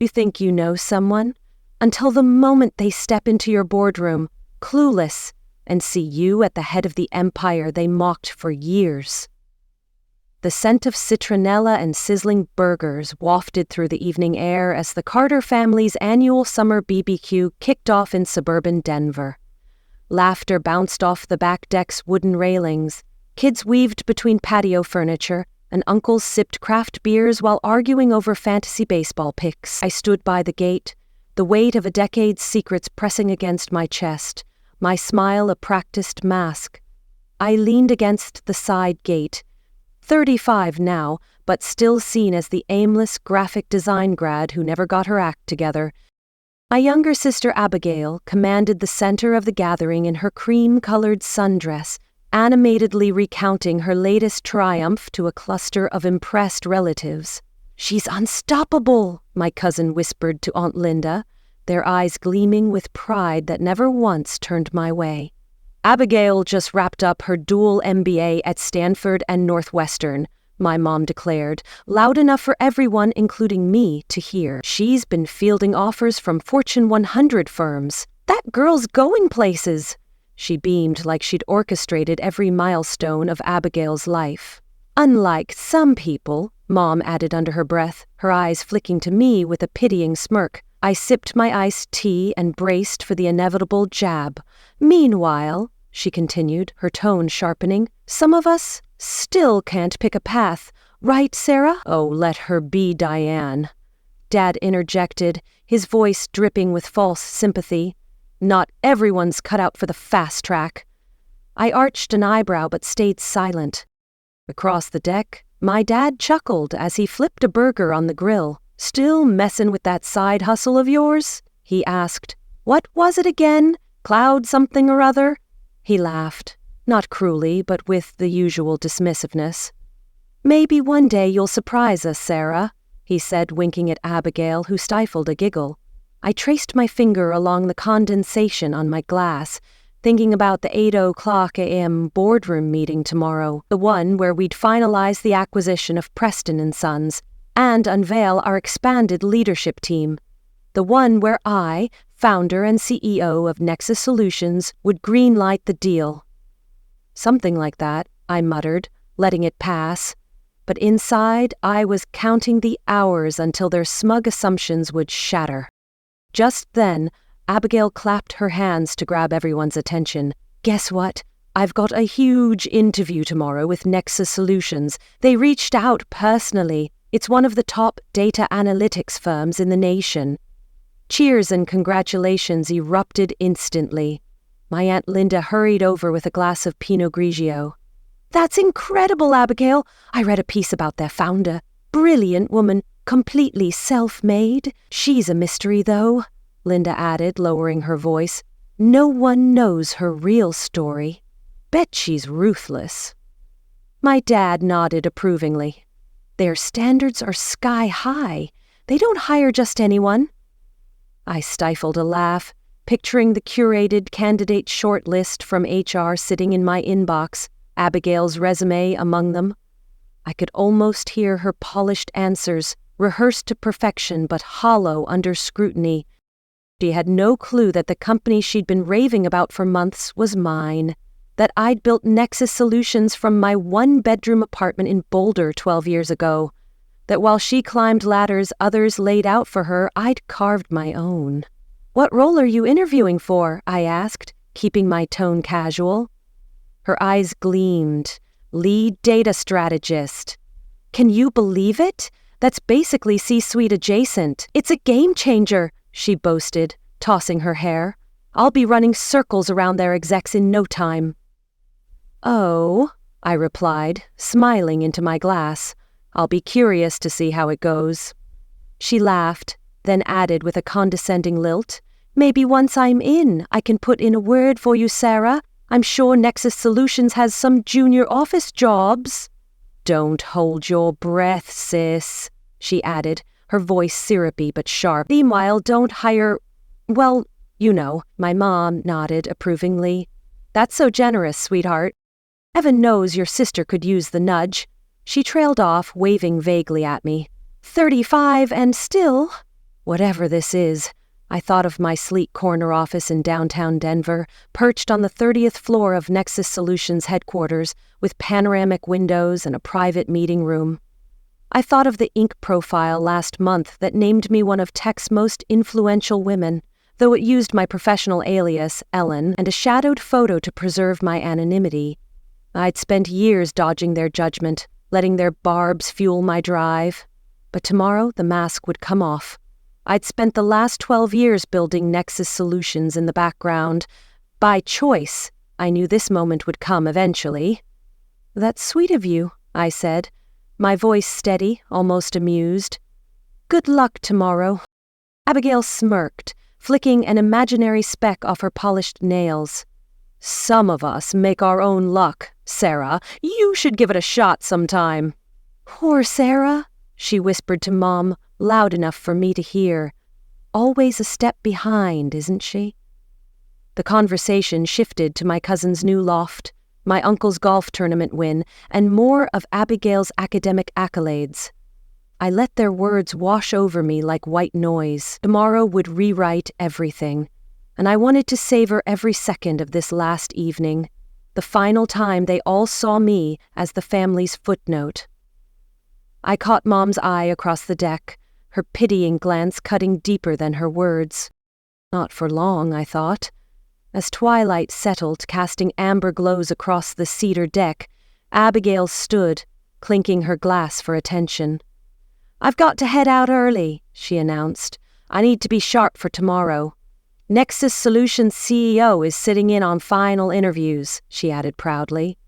You think you know someone until the moment they step into your boardroom, clueless, and see you at the head of the empire they mocked for years. The scent of citronella and sizzling burgers wafted through the evening air as the Carter family's annual summer BBQ kicked off in suburban Denver. Laughter bounced off the back deck's wooden railings, kids weaved between patio furniture, and uncles sipped craft beers while arguing over fantasy baseball picks. I stood by the gate, the weight of a decade's secrets pressing against my chest, my smile a practiced mask. I leaned against the side gate, 35 now, but still seen as the aimless graphic design grad who never got her act together. My younger sister Abigail commanded the center of the gathering in her cream-colored sundress, animatedly recounting her latest triumph to a cluster of impressed relatives. "She's unstoppable," my cousin whispered to Aunt Linda, their eyes gleaming with pride that never once turned my way. "Abigail just wrapped up her dual MBA at Stanford and Northwestern," my mom declared, loud enough for everyone, including me, to hear. "She's been fielding offers from Fortune 100 firms. That girl's going places." She beamed like she'd orchestrated every milestone of Abigail's life. "Unlike some people," Mom added under her breath, her eyes flicking to me with a pitying smirk. I sipped my iced tea and braced for the inevitable jab. "Meanwhile," she continued, her tone sharpening, "some of us still can't pick a path. Right, Sarah?" "Oh, let her be Diane," Dad interjected, his voice dripping with false sympathy. "Not everyone's cut out for the fast track." I arched an eyebrow but stayed silent. Across the deck, my dad chuckled as he flipped a burger on the grill. "Still messin' with that side hustle of yours?" he asked. "What was it again? Cloud something or other?" He laughed, not cruelly, but with the usual dismissiveness. "Maybe one day you'll surprise us, Sarah," he said, winking at Abigail, who stifled a giggle. I traced my finger along the condensation on my glass, thinking about the 8:00 a.m. boardroom meeting tomorrow, the one where we'd finalize the acquisition of Preston & Sons and unveil our expanded leadership team, the one where I, founder and CEO of Nexus Solutions, would greenlight the deal. "Something like that," I muttered, letting it pass. But inside, I was counting the hours until their smug assumptions would shatter. Just then, Abigail clapped her hands to grab everyone's attention. "Guess what? I've got a huge interview tomorrow with Nexus Solutions. They reached out personally. It's one of the top data analytics firms in the nation." Cheers and congratulations erupted instantly. My Aunt Linda hurried over with a glass of Pinot Grigio. "That's incredible, Abigail. I read a piece about their founder. Brilliant woman, completely self-made. She's a mystery, though," Linda added, lowering her voice. "No one knows her real story. Bet she's ruthless." My dad nodded approvingly. "Their standards are sky-high. They don't hire just anyone." I stifled a laugh, picturing the curated candidate shortlist from HR sitting in my inbox, Abigail's resume among them. I could almost hear her polished answers, rehearsed to perfection but hollow under scrutiny. She had no clue that the company she'd been raving about for months was mine, that I'd built Nexus Solutions from my one-bedroom apartment in Boulder 12 years ago, that while she climbed ladders others laid out for her, I'd carved my own. "What role are you interviewing for?" I asked, keeping my tone casual. Her eyes gleamed. "Lead data strategist." "Can you believe it? That's basically C-suite adjacent. It's a game changer," she boasted, tossing her hair. "I'll be running circles around their execs in no time." "Oh," I replied, smiling into my glass. "I'll be curious to see how it goes." She laughed, then added with a condescending lilt, "Maybe once I'm in, I can put in a word for you, Sarah. I'm sure Nexus Solutions has some junior office jobs." "Don't hold your breath, sis," she added, her voice syrupy but sharp. "Meanwhile, don't hire, well, you know." My mom nodded approvingly. "That's so generous, sweetheart. Heaven knows your sister could use the nudge." She trailed off, waving vaguely at me. 35 and still, Whatever this is, I thought of my sleek corner office in downtown Denver, perched on the 30th floor of Nexus Solutions headquarters, with panoramic windows and a private meeting room. I thought of the Inc. profile last month that named me one of tech's most influential women, though it used my professional alias, Ellen, and a shadowed photo to preserve my anonymity. I'd spent years dodging their judgment, letting their barbs fuel my drive. But tomorrow the mask would come off. I'd spent the last 12 years building Nexus Solutions in the background. By choice, I knew this moment would come eventually. "That's sweet of you," I said, my voice steady, almost amused. "Good luck tomorrow." Abigail smirked, flicking an imaginary speck off her polished nails. "Some of us make our own luck, Sarah. You should give it a shot sometime." "Poor Sarah," she whispered to Mom, loud enough for me to hear. Always a step behind, isn't she? The conversation shifted to my cousin's new loft, my uncle's golf tournament win, and more of Abigail's academic accolades. I let their words wash over me like white noise. Tomorrow would rewrite everything, and I wanted to savor every second of this last evening, the final time they all saw me as the family's footnote. I caught Mom's eye across the deck, her pitying glance cutting deeper than her words. Not for long, I thought. As twilight settled, casting amber glows across the cedar deck, Abigail stood, clinking her glass for attention. "I've got to head out early," she announced. "I need to be sharp for tomorrow. Nexus Solutions CEO is sitting in on final interviews," she added proudly.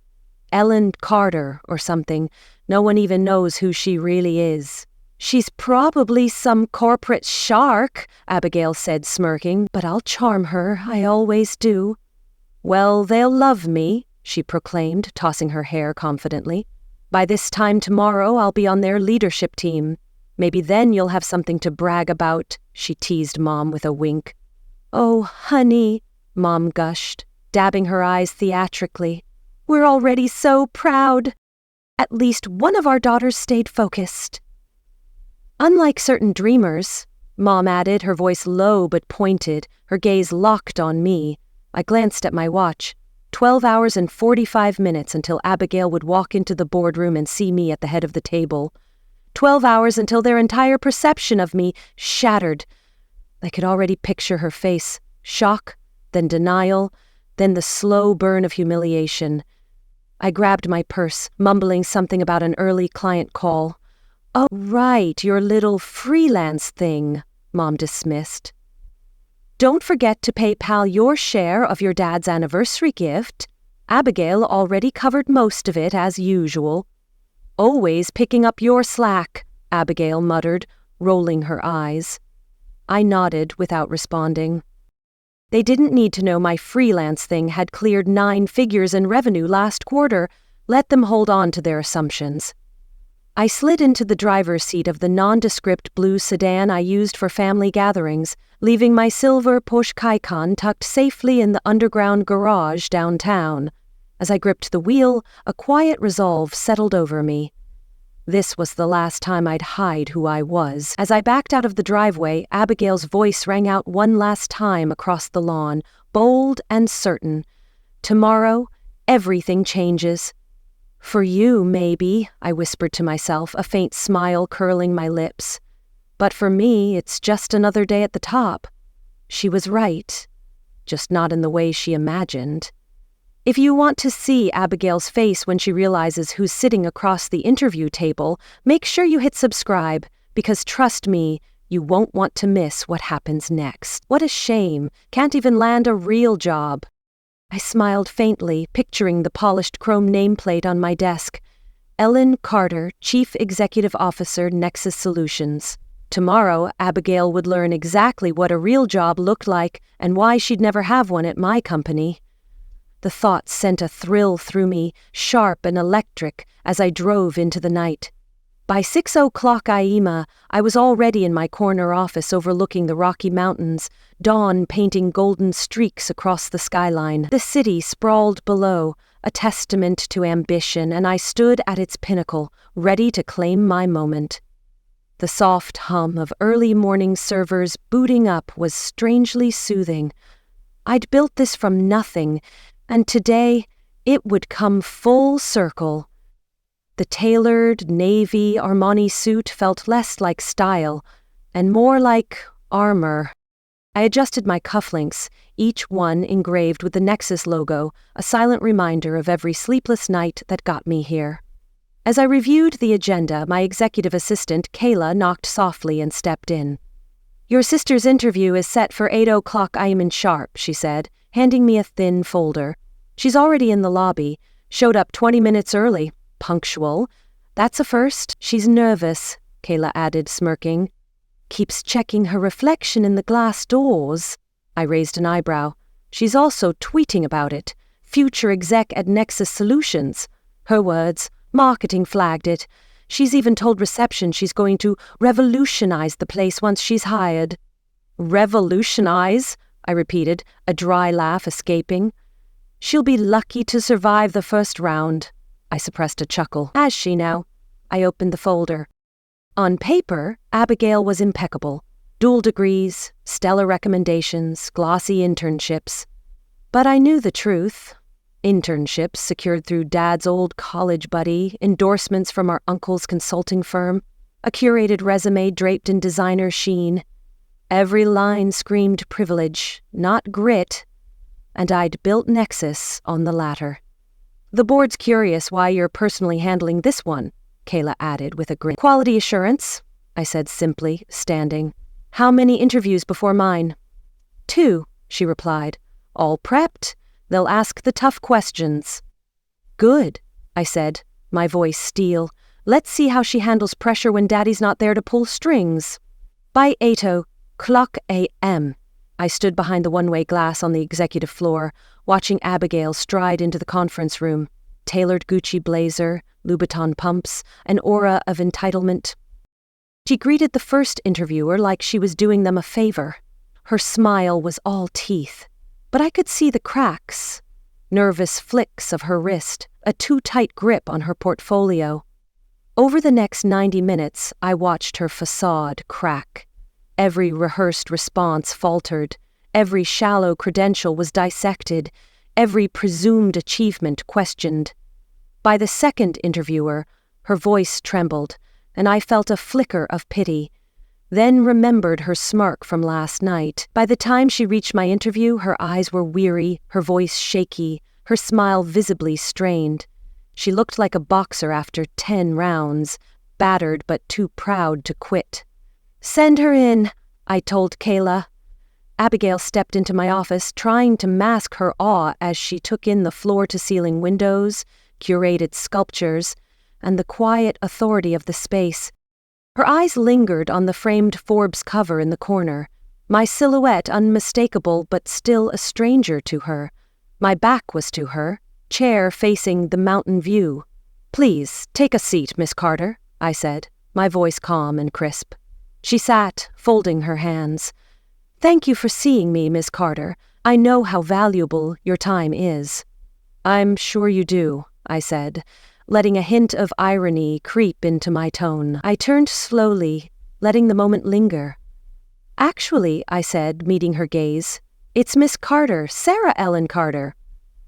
"Ellen Carter or something. No one even knows who she really is." "She's probably some corporate shark," Abigail said, smirking, "but I'll charm her, I always do." "Well, they'll love me," she proclaimed, tossing her hair confidently. "By this time tomorrow, I'll be on their leadership team. Maybe then you'll have something to brag about," she teased Mom with a wink. "Oh, honey," Mom gushed, dabbing her eyes theatrically. "We're already so proud. At least one of our daughters stayed focused." "Unlike certain dreamers," Mom added, her voice low but pointed, her gaze locked on me. I glanced at my watch. 12 hours and 45 minutes until Abigail would walk into the boardroom and see me at the head of the table. 12 hours until their entire perception of me shattered. I could already picture her face. Shock, then denial, then the slow burn of humiliation. I grabbed my purse, mumbling something about an early client call. "Oh, right, your little freelance thing," Mom dismissed. "Don't forget to PayPal your share of your dad's anniversary gift. Abigail already covered most of it, as usual." "Always picking up your slack," Abigail muttered, rolling her eyes. I nodded without responding. They didn't need to know my freelance thing had cleared 9 figures in revenue last quarter. Let them hold on to their assumptions. I slid into the driver's seat of the nondescript blue sedan I used for family gatherings, leaving my silver Porsche Cayenne tucked safely in the underground garage downtown. As I gripped the wheel, a quiet resolve settled over me. This was the last time I'd hide who I was. As I backed out of the driveway, Abigail's voice rang out one last time across the lawn, bold and certain. "Tomorrow, everything changes." "For you, maybe," I whispered to myself, a faint smile curling my lips. "But for me, it's just another day at the top." She was right, just not in the way she imagined. If you want to see Abigail's face when she realizes who's sitting across the interview table, make sure you hit subscribe, because trust me, you won't want to miss what happens next. What a shame, can't even land a real job. I smiled faintly, picturing the polished chrome nameplate on my desk. Ellen Carter, Chief Executive Officer, Nexus Solutions. Tomorrow, Abigail would learn exactly what a real job looked like and why she'd never have one at my company. The thought sent a thrill through me, sharp and electric, as I drove into the night. By 6:00 IEMA, I was already in my corner office overlooking the Rocky Mountains, dawn painting golden streaks across the skyline. The city sprawled below, a testament to ambition, and I stood at its pinnacle, ready to claim my moment. The soft hum of early morning servers booting up was strangely soothing. I'd built this from nothing, and today it would come full circle. The tailored navy Armani suit felt less like style and more like armor. I adjusted my cufflinks, each one engraved with the Nexus logo, a silent reminder of every sleepless night that got me here. As I reviewed the agenda, my executive assistant, Kayla, knocked softly and stepped in. "Your sister's interview is set for 8 o'clock. I am in sharp," she said, handing me a thin folder. "She's already in the lobby. Showed up 20 minutes early. Punctual. That's a first." "She's nervous," Kayla added, smirking. "Keeps checking her reflection in the glass doors." I raised an eyebrow. "She's also tweeting about it. Future exec at Nexus Solutions." Her words. "Marketing flagged it. She's even told reception she's going to revolutionize the place once she's hired." "Revolutionize?" I repeated, a dry laugh escaping. "She'll be lucky to survive the first round." I suppressed a chuckle. "Has she now?" I opened the folder. On paper, Abigail was impeccable. Dual degrees, stellar recommendations, glossy internships. But I knew the truth. Internships secured through Dad's old college buddy, endorsements from our uncle's consulting firm, a curated resume draped in designer sheen. Every line screamed privilege, not grit, and I'd built Nexus on the latter. "The board's curious why you're personally handling this one," Kayla added with a grin. "Quality assurance," I said simply, standing. "How many interviews before mine?" "2, she replied. "All prepped. They'll ask the tough questions." "Good," I said, my voice steel. "Let's see how she handles pressure when Daddy's not there to pull strings." By 8:00 a.m., I stood behind the one-way glass on the executive floor, watching Abigail stride into the conference room. Tailored Gucci blazer, Louboutin pumps, an aura of entitlement. She greeted the first interviewer like she was doing them a favor. Her smile was all teeth, but I could see the cracks, nervous flicks of her wrist, a too-tight grip on her portfolio. Over the next 90 minutes, I watched her facade crack. Every rehearsed response faltered, every shallow credential was dissected, every presumed achievement questioned. By the second interviewer, her voice trembled, and I felt a flicker of pity, then remembered her smirk from last night. By the time she reached my interview, her eyes were weary, her voice shaky, her smile visibly strained. She looked like a boxer after 10 rounds, battered but too proud to quit. "Send her in," I told Kayla. Abigail stepped into my office, trying to mask her awe as she took in the floor-to-ceiling windows, curated sculptures, and the quiet authority of the space. Her eyes lingered on the framed Forbes cover in the corner, my silhouette unmistakable but still a stranger to her. My back was to her, chair facing the mountain view. "Please, take a seat, Miss Carter," I said, my voice calm and crisp. She sat, folding her hands. "Thank you for seeing me, Miss Carter. I know how valuable your time is." "I'm sure you do," I said, letting a hint of irony creep into my tone. I turned slowly, letting the moment linger. "Actually," I said, meeting her gaze, "it's Miss Carter, Sarah Ellen Carter."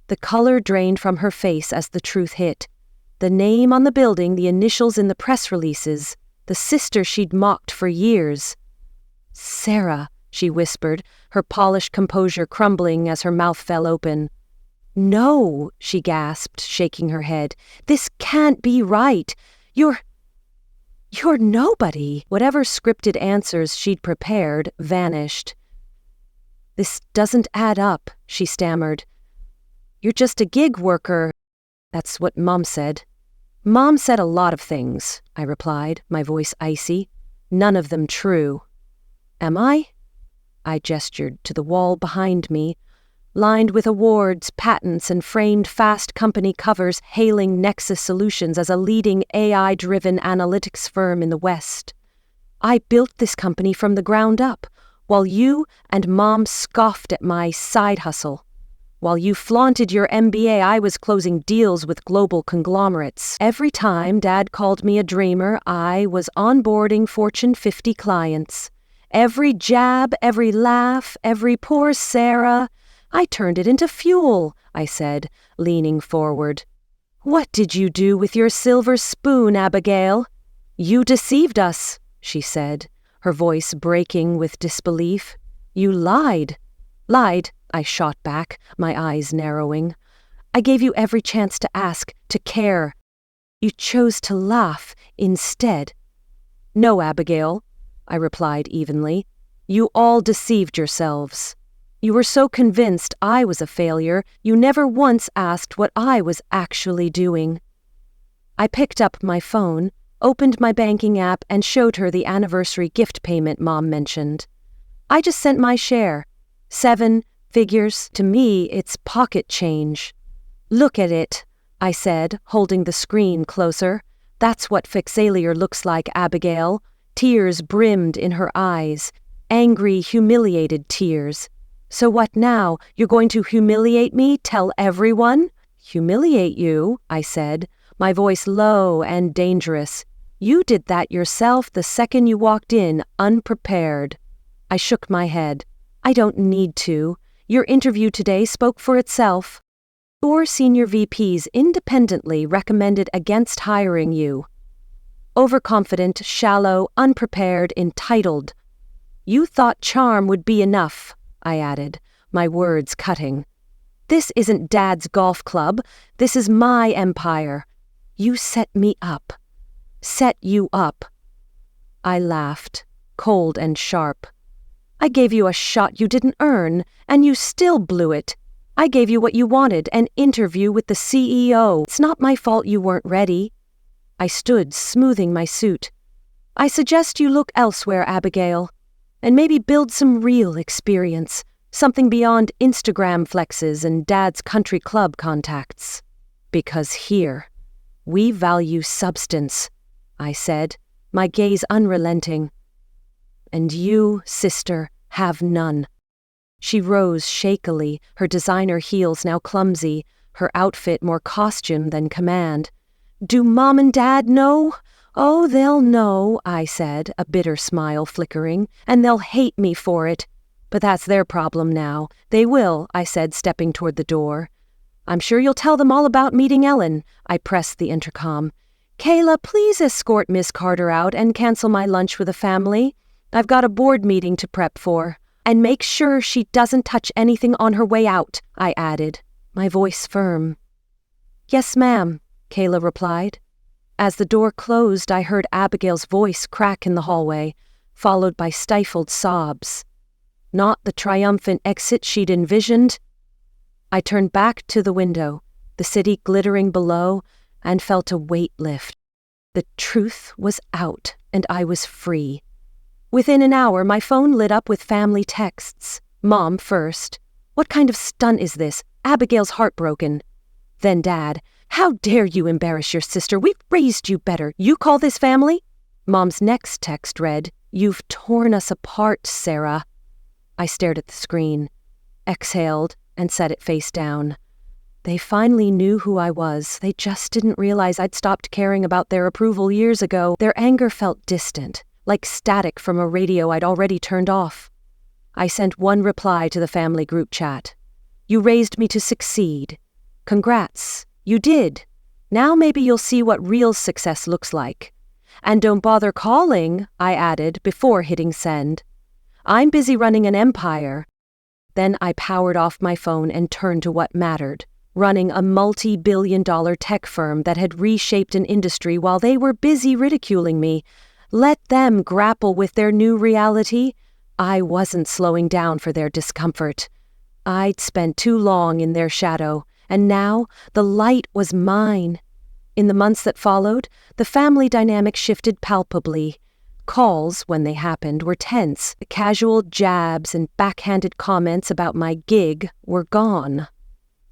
The color drained from her face as the truth hit. The name on the building, the initials in the press releases, the sister she'd mocked for years. "Sarah," she whispered, her polished composure crumbling as her mouth fell open. "No," she gasped, shaking her head. "This can't be right. You're nobody." Whatever scripted answers she'd prepared vanished. "This doesn't add up," she stammered. "You're just a gig worker." "That's what Mom said." "Mom said a lot of things," I replied, my voice icy. "None of them true." "Am I?" I gestured to the wall behind me, lined with awards, patents, and framed Fast Company covers hailing Nexus Solutions as a leading AI-driven analytics firm in the West. "I built this company from the ground up, while you and Mom scoffed at my side hustle. While you flaunted your MBA, I was closing deals with global conglomerates. Every time Dad called me a dreamer, I was onboarding Fortune 50 clients. Every jab, every laugh, every poor Sarah, I turned it into fuel, I said, leaning forward. What did you do with your silver spoon, Abigail? You deceived us, she said, her voice breaking with disbelief. You lied. Lied, I shot back, my eyes narrowing. I gave you every chance to ask, to care. You chose to laugh instead. No, Abigail, I replied evenly. You all deceived yourselves. You were so convinced I was a failure, you never once asked what I was actually doing. I picked up my phone, opened my banking app, and showed her the anniversary gift payment Mom mentioned. I just sent my share. 7 figures. To me, it's pocket change. Look at it, I said, holding the screen closer. That's what fixalia looks like, Abigail. Tears brimmed in her eyes. Angry, humiliated tears. So what now? You're going to humiliate me? Tell everyone? Humiliate you, I said, my voice low and dangerous. You did that yourself the second you walked in, unprepared. I shook my head. I don't need to. Your interview today spoke for itself. 4 senior VPs independently recommended against hiring you. Overconfident, shallow, unprepared, entitled. You thought charm would be enough, I added, my words cutting. This isn't Dad's golf club. This is my empire. You set me up. Set you up. I laughed, cold and sharp. I gave you a shot you didn't earn, and you still blew it. I gave you what you wanted, an interview with the CEO. It's not my fault you weren't ready. I stood, smoothing my suit. I suggest you look elsewhere, Abigail, and maybe build some real experience, something beyond Instagram flexes and Dad's country club contacts. Because here, we value substance, I said, my gaze unrelenting. And you, sister, have none. She rose shakily, her designer heels now clumsy, her outfit more costume than command. Do Mom and Dad know? Oh, they'll know, I said, a bitter smile flickering, and they'll hate me for it. But that's their problem now. They will, I said, stepping toward the door. I'm sure you'll tell them all about meeting Ellen. I pressed the intercom. Kayla, please escort Miss Carter out and cancel my lunch with the family. I've got a board meeting to prep for. And make sure she doesn't touch anything on her way out, I added, my voice firm. Yes, ma'am, Kayla replied. As the door closed, I heard Abigail's voice crack in the hallway, followed by stifled sobs. Not the triumphant exit she'd envisioned. I turned back to the window, the city glittering below, and felt a weight lift. The truth was out, and I was free. Within an hour, my phone lit up with family texts. Mom first. What kind of stunt is this? Abigail's heartbroken. Then Dad. How dare you embarrass your sister? We've raised you better. You call this family? Mom's next text read, You've torn us apart, Sarah. I stared at the screen, exhaled, and set it face down. They finally knew who I was. They just didn't realize I'd stopped caring about their approval years ago. Their anger felt distant, like static from a radio I'd already turned off. I sent one reply to the family group chat. You raised me to succeed. Congrats. You did. Now maybe you'll see what real success looks like. And don't bother calling, I added before hitting send. I'm busy running an empire. Then I powered off my phone and turned to what mattered, running a multi-billion-dollar tech firm that had reshaped an industry while they were busy ridiculing me. Let them grapple with their new reality. I wasn't slowing down for their discomfort. I'd spent too long in their shadow, and now the light was mine. In the months that followed, the family dynamic shifted palpably. Calls, when they happened, were tense. The casual jabs and backhanded comments about my gig were gone,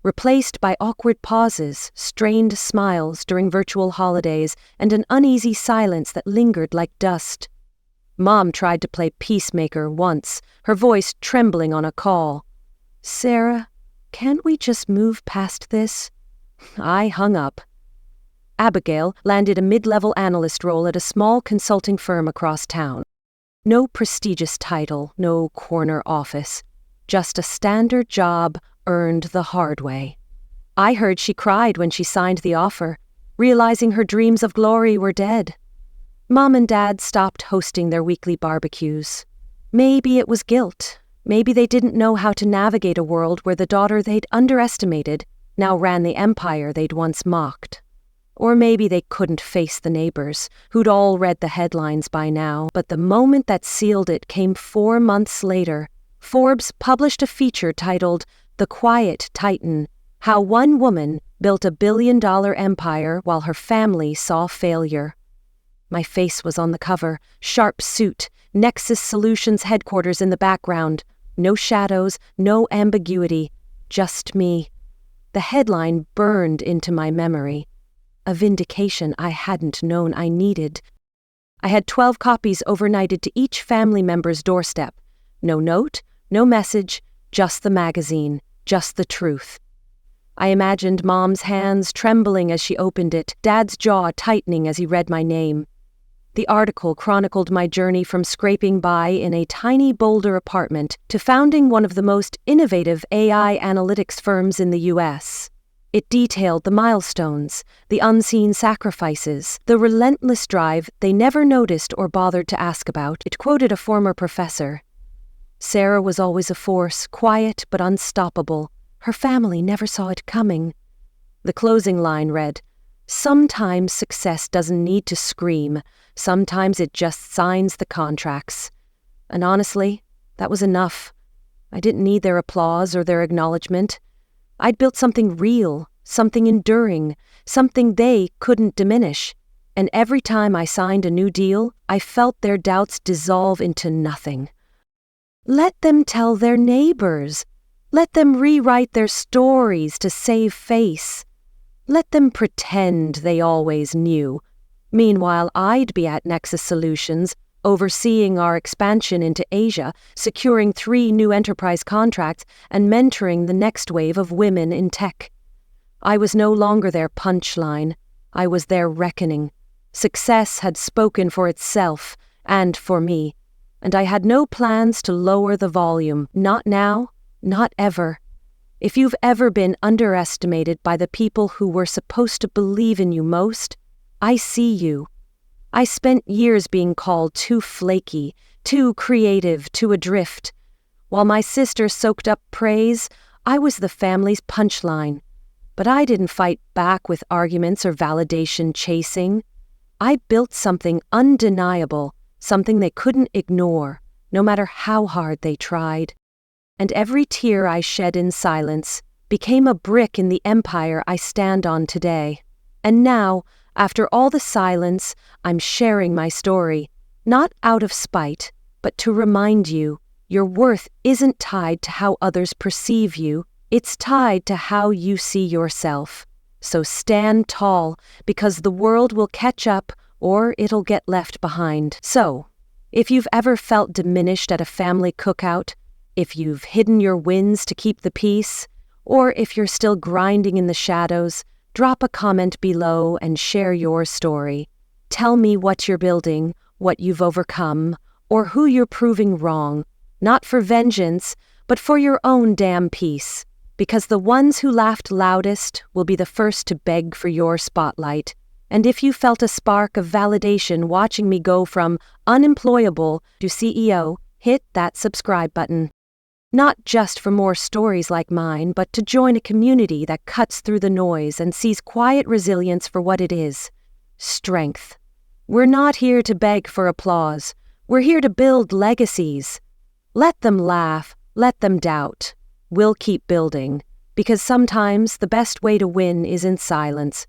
replaced by awkward pauses, strained smiles during virtual holidays, and an uneasy silence that lingered like dust. Mom tried to play peacemaker once, her voice trembling on a call. Sarah, Can't we just move past this? I hung up. Abigail landed a mid-level analyst role at a small consulting firm across town. No prestigious title, no corner office. Just a standard job earned the hard way. I heard she cried when she signed the offer, realizing her dreams of glory were dead. Mom and Dad stopped hosting their weekly barbecues. Maybe it was guilt. Maybe they didn't know how to navigate a world where the daughter they'd underestimated now ran the empire they'd once mocked. Or maybe they couldn't face the neighbors, who'd all read the headlines by now. But the moment that sealed it came 4 months later. Forbes published a feature titled "The Quiet Titan," how one woman built a billion-dollar empire while her family saw failure. My face was on the cover, sharp suit, Nexus Solutions headquarters in the background. No shadows, no ambiguity, just me. The headline burned into my memory. A vindication I hadn't known I needed. I had 12 copies overnighted to each family member's doorstep. No note, no message, just the magazine, just the truth. I imagined Mom's hands trembling as she opened it, Dad's jaw tightening as he read my name. The article chronicled my journey from scraping by in a tiny Boulder apartment to founding one of the most innovative AI analytics firms in the U.S. It detailed the milestones, the unseen sacrifices, the relentless drive they never noticed or bothered to ask about. It quoted a former professor. Sarah was always a force, quiet but unstoppable. Her family never saw it coming. The closing line read, "Sometimes success doesn't need to scream. Sometimes it just signs the contracts." And honestly, that was enough. I didn't need their applause or their acknowledgement. I'd built something real, something enduring, something they couldn't diminish. And every time I signed a new deal, I felt their doubts dissolve into nothing. Let them tell their neighbors. Let them rewrite their stories to save face. Let them pretend they always knew. Meanwhile, I'd be at Nexus Solutions, overseeing our expansion into Asia, securing 3 new enterprise contracts, and mentoring the next wave of women in tech. I was no longer their punchline. I was their reckoning. Success had spoken for itself, and for me, and I had no plans to lower the volume. Not now, not ever. If you've ever been underestimated by the people who were supposed to believe in you most, I see you. I spent years being called too flaky, too creative, too adrift. While my sister soaked up praise, I was the family's punchline. But I didn't fight back with arguments or validation chasing. I built something undeniable, something they couldn't ignore, no matter how hard they tried. And every tear I shed in silence became a brick in the empire I stand on today. And now, after all the silence, I'm sharing my story, not out of spite, but to remind you, your worth isn't tied to how others perceive you, it's tied to how you see yourself. So stand tall, because the world will catch up or it'll get left behind. So, if you've ever felt diminished at a family cookout, if you've hidden your wins to keep the peace, or if you're still grinding in the shadows, drop a comment below and share your story. Tell me what you're building, what you've overcome, or who you're proving wrong, not for vengeance, but for your own damn peace. Because the ones who laughed loudest will be the first to beg for your spotlight. And if you felt a spark of validation watching me go from unemployable to CEO, hit that subscribe button. Not just for more stories like mine, but to join a community that cuts through the noise and sees quiet resilience for what it is. Strength. We're not here to beg for applause. We're here to build legacies. Let them laugh. Let them doubt. We'll keep building, because sometimes the best way to win is in silence,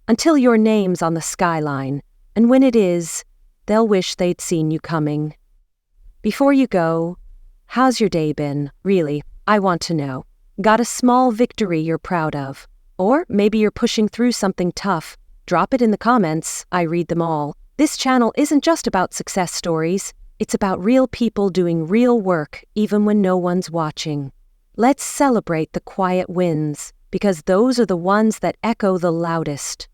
until your name's on the skyline, and when it is, they'll wish they'd seen you coming. Before you go, how's your day been? Really, I want to know. Got a small victory you're proud of? Or maybe you're pushing through something tough. Drop it in the comments, I read them all. This channel isn't just about success stories, it's about real people doing real work even when no one's watching. Let's celebrate the quiet wins, because those are the ones that echo the loudest.